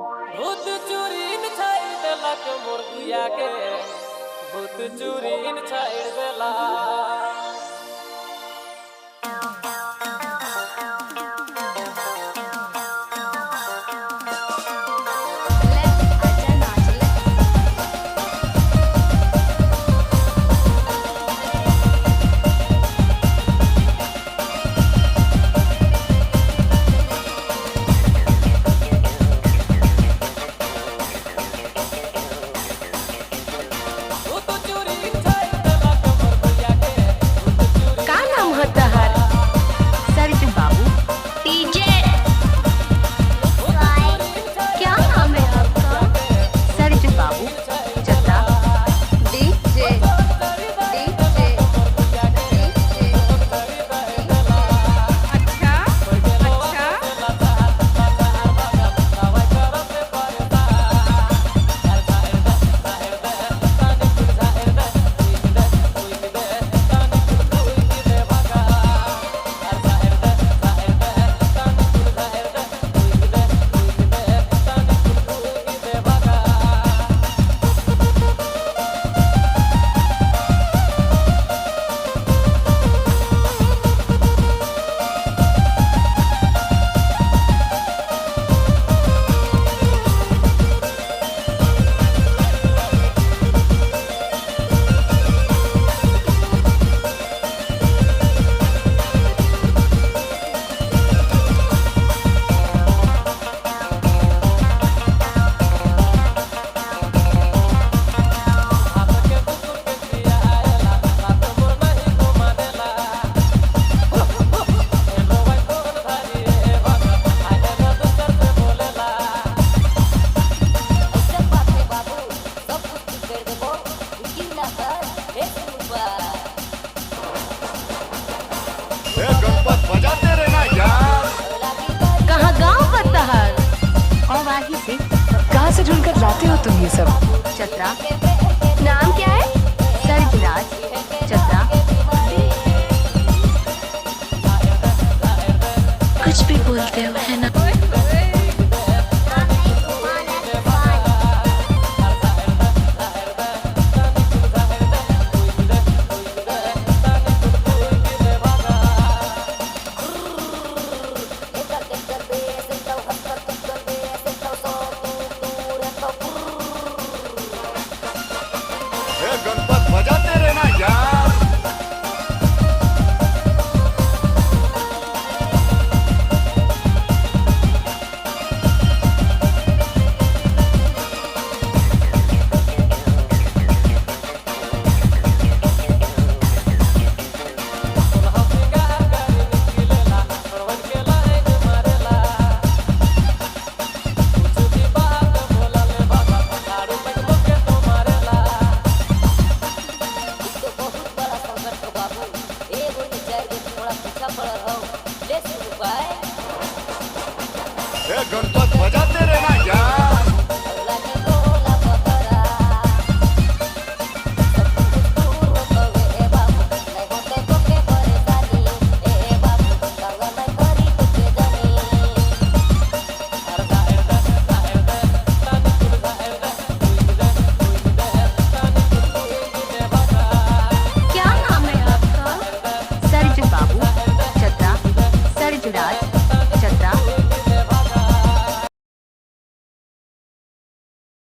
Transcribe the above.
भूत चूरी छाड़ देला के मुर्गिया के भूत चूरी छाड़ देला गणपत बजाते रहना यार। कहाँ गाँव बतहर और वाही से कहाँ से ढूंढकर लाते हो तुम ये सब? चतरा। नाम क्या है? सरजराज। चतरा। कुछ भी बोलते हो है ना? गणपत बजाते रहना यार। गणपत